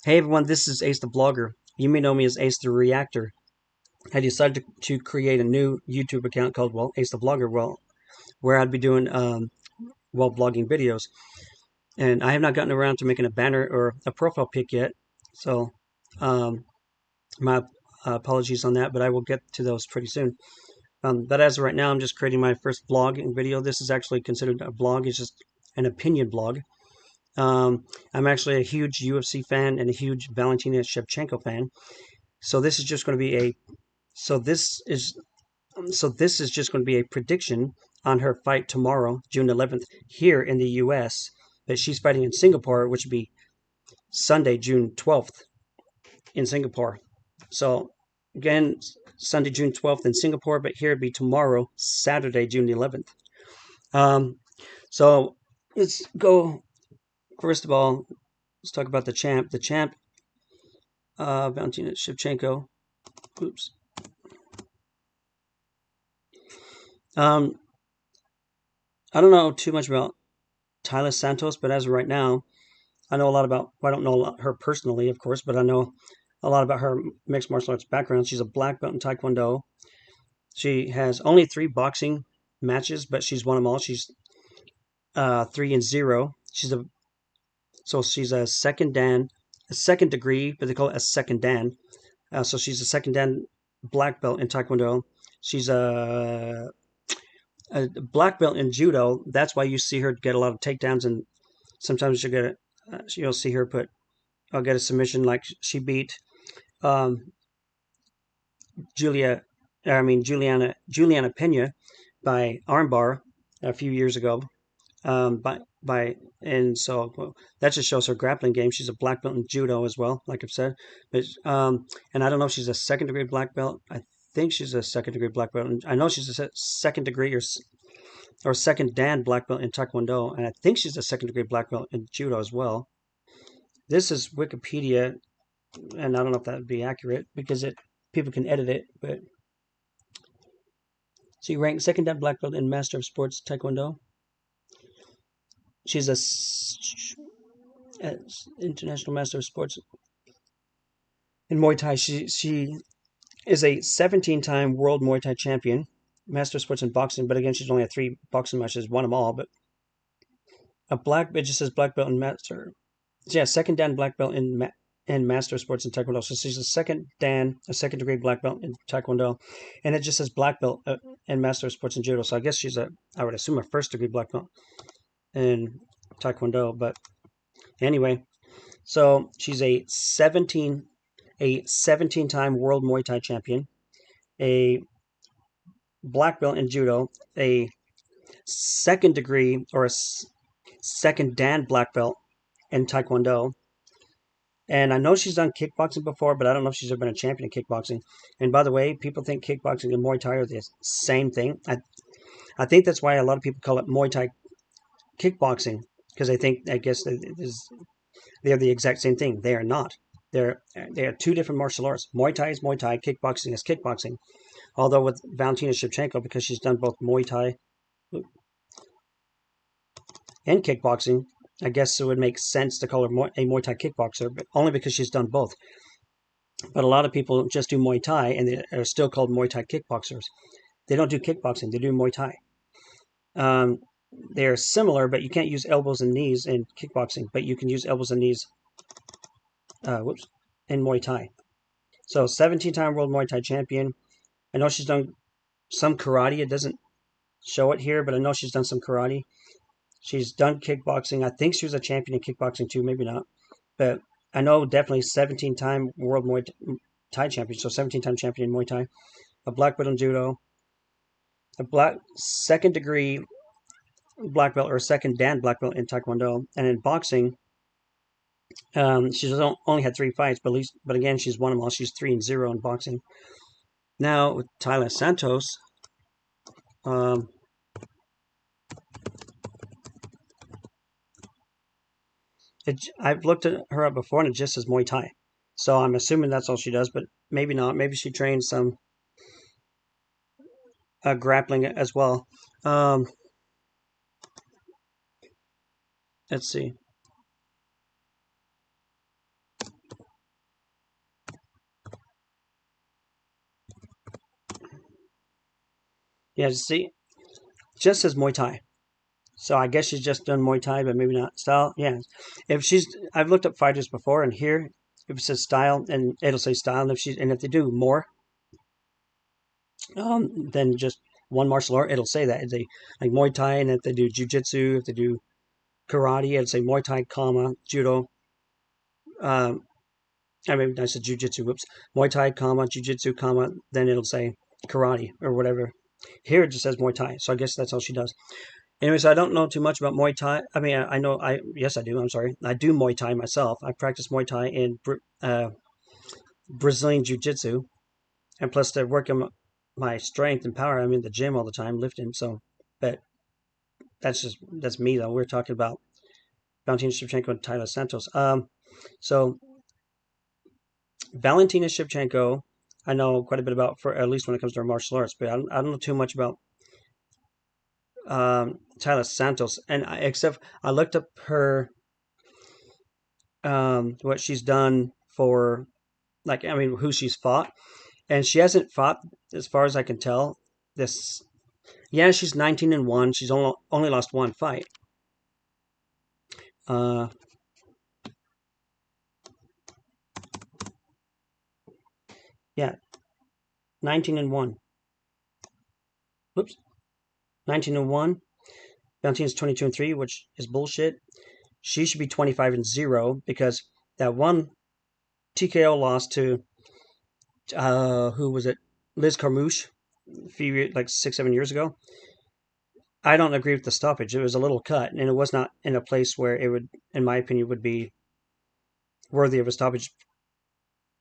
Hey everyone, this is Ace the Vlogger. You may know me as Ace the Reactor. I decided to create a new YouTube account called, well, Ace the Vlogger, where I'd be doing, vlogging videos. And I have not gotten around to making a banner or a profile pic yet, so um, my apologies on that, but I will get to those pretty soon. But as of right now, I'm just creating my first vlogging video. This is actually considered a vlog. It's just an opinion vlog. I'm actually a huge UFC fan and a huge Valentina Shevchenko fan. So this is just going to be a so this is just going to be a prediction on her fight tomorrow, June 11th, here in the U.S. That she's fighting in Singapore, which would be Sunday, June 12th in Singapore. So again, Sunday, June 12th in Singapore, but here it'd be tomorrow, Saturday, June 11th. So let's go. First of all, let's talk about the champ. The champ, Valentina Shevchenko. Oops. I don't know too much about Taila Santos, but as of right now, I know a lot about. Well, I don't know her personally, of course, but I know a lot about her mixed martial arts background. She's a black belt in Taekwondo. She has only 3 boxing matches, but she's won them all. She's 3-0. She's a second degree, but they call it a second dan. So she's a second dan black belt in Taekwondo. She's a black belt in judo. That's why you see her get a lot of takedowns, and sometimes you'll see her I'll get a submission like she beat um, Juliana Pena by armbar a few years ago. And so well, that just shows her grappling game. She's a black belt in judo as well, like I've said. But and I don't know if she's a second degree black belt. I think she's a second degree black belt. And I know she's a second degree or second dan black belt in Taekwondo, and I think she's a second degree black belt in judo as well. This is Wikipedia, and I don't know if that would be accurate because people can edit it, but she ranked second dan black belt in Master of Sports Taekwondo. She's a international Master of Sports in Muay Thai. She is a 17-time world Muay Thai champion, Master of Sports in boxing, but again, she's only had 3 boxing matches, won them all, but it just says black belt in Master. Yeah, second dan black belt in Master of Sports in Taekwondo. So she's a second second degree black belt in Taekwondo, and it just says black belt in Master of Sports in Judo. So I guess I would assume a first degree black belt in Taekwondo. But anyway, so she's a 17-time world Muay Thai champion, a black belt in Judo, a second degree or a second dan black belt in Taekwondo. And I know she's done kickboxing before, but I don't know if she's ever been a champion in kickboxing. And by the way, people think kickboxing and Muay Thai are the same thing. I think that's why a lot of people call it Muay Thai kickboxing, because I guess they're the exact same thing. They are not. They are 2 different martial arts. Muay Thai is Muay Thai, kickboxing is kickboxing. Although with Valentina Shevchenko, because she's done both Muay Thai and kickboxing, I guess it would make sense to call her a Muay Thai kickboxer, but only because she's done both. But a lot of people just do Muay Thai, and they are still called Muay Thai kickboxers. They don't do kickboxing; they do Muay Thai. They are similar, but you can't use elbows and knees in kickboxing, but you can use elbows and knees in Muay Thai. So 17-time world Muay Thai champion. I know she's done some karate. It doesn't show it here, but I know she's done some karate. She's done kickboxing. I think she was a champion in kickboxing too, maybe not. But I know definitely 17-time world Muay Thai champion, so 17-time champion in Muay Thai. A black belt in judo. A second degree black belt or second dan black belt in Taekwondo. And in boxing, she's only had 3 fights, but again, she's won them all. She's 3-0 in boxing. Now with Taila Santos, I've looked at her up before, and it just says Muay Thai. So I'm assuming that's all she does, but maybe not. Maybe she trains some grappling as well. Let's see. Yeah, see, just says Muay Thai. So I guess she's just done Muay Thai, but maybe not style. Yeah, if she's, I've looked up fighters before, and here if it says style, and it'll say style, and if they do more than just one martial art, it'll say that. If they like Muay Thai, and if they do Jiu-Jitsu, if they do karate, it'll say Muay Thai, comma Judo. Um, I mean, I said Jiu-Jitsu. Whoops, Muay Thai, comma Jiu-Jitsu, comma. Then it'll say karate or whatever. Here it just says Muay Thai, so I guess that's all she does. Anyways, I don't know too much about Muay Thai. I mean, I know, yes, I do. I'm sorry. I do Muay Thai myself. I practice Muay Thai in Brazilian Jiu Jitsu. And plus, to work on my strength and power, I'm in the gym all the time lifting. So, but that's me, though. We're talking about Valentina Shevchenko and Taila Santos. So, Valentina Shevchenko, I know quite a bit about, for at least when it comes to her martial arts, but I don't know too much about Taila Santos. And except I looked up her what she's done for, like, I mean, who she's fought, and she hasn't fought, as far as I can tell. This, yeah, she's 19-1. She's only lost one fight. Uh, yeah, 19-1. Whoops, 19-1. Valentina's 22-3, which is bullshit. She should be 25-0 because that one TKO loss to who was it? Liz Carmouche, a few, like 6-7 years ago. I don't agree with the stoppage. It was a little cut, and it was not in a place where it would, in my opinion, would be worthy of a stoppage.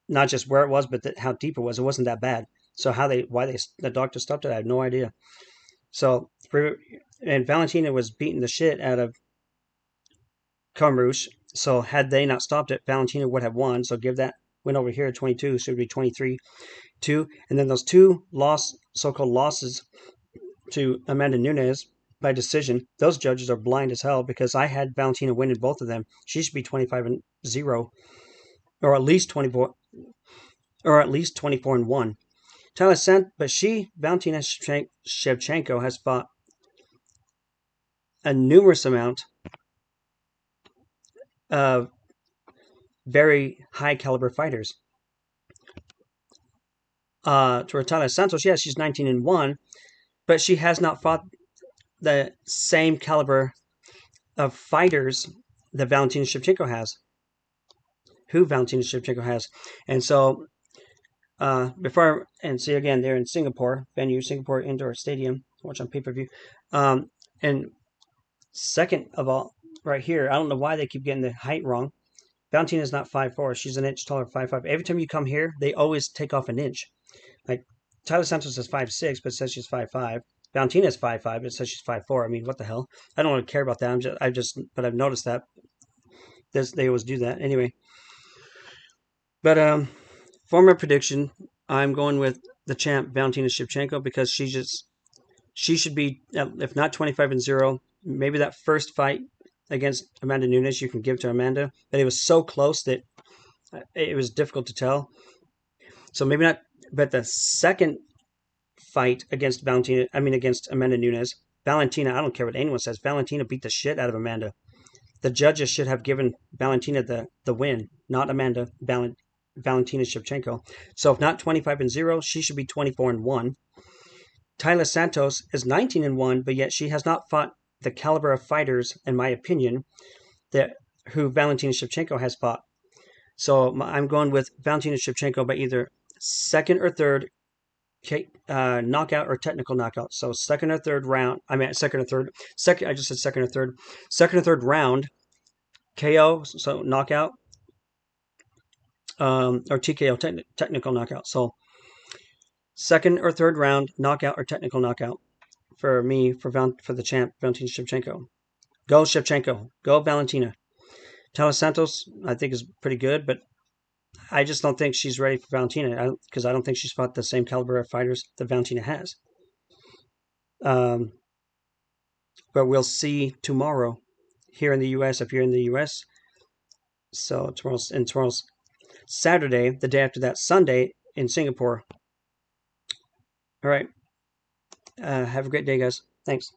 Not just where it was, but how deep it was. It wasn't that bad. So why the doctor stopped it, I have no idea. So, and Valentina was beating the shit out of Carmouche. So had they not stopped it, Valentina would have won. So give that win over here 22, so it would be 23-2. And then those two so-called losses to Amanda Nunes by decision, those judges are blind as hell because I had Valentina winning both of them. She should be 25-0, or at least 24, or at least 24-1. But Valentina Shevchenko, has fought a numerous amount of very high caliber fighters. To Taila Santos, yes, she's 19-1, but she has not fought the same caliber of fighters that Valentina Shevchenko has. And so see again, they're in Singapore Indoor Stadium. Watch on pay-per-view. And second of all, right here, I don't know why they keep getting the height wrong. Valentina's not 5'4". She's an inch taller, 5'5". Every time you come here, they always take off an inch. Like Taila Santos is 5'6", but says she's 5'5". Valentina's 5'5", but says she's 5'4". I mean, what the hell? I don't really care about that. But I've noticed that they always do that anyway. But for my prediction, I'm going with the champ Valentina Shevchenko because she should be, if not 25-0, maybe that first fight against Amanda Nunes you can give to Amanda, but it was so close that it was difficult to tell. So maybe not, but the second fight against Amanda Nunes, Valentina, I don't care what anyone says, Valentina beat the shit out of Amanda. The judges should have given Valentina the win, not Amanda. Valentina Shevchenko. So if not 25-0, she should be 24-1. Taila Santos is 19-1, but yet she has not fought the caliber of fighters, in my opinion, who Valentina Shevchenko has fought. So I'm going with Valentina Shevchenko by either second or third knockout or technical knockout. So second or third round. I just said second or third. Second or third round KO, so knockout, or TKO, technical knockout. So second or third round knockout or technical knockout for me, for the champ Valentina Shevchenko. Go Shevchenko. Go Valentina. Taila Santos, I think, is pretty good, but I just don't think she's ready for Valentina because I don't think she's fought the same caliber of fighters that Valentina has. But we'll see tomorrow here in the U.S. if you're in the U.S. So tomorrow's Saturday, the day after that, Sunday in Singapore. All right. Have a great day, guys. Thanks.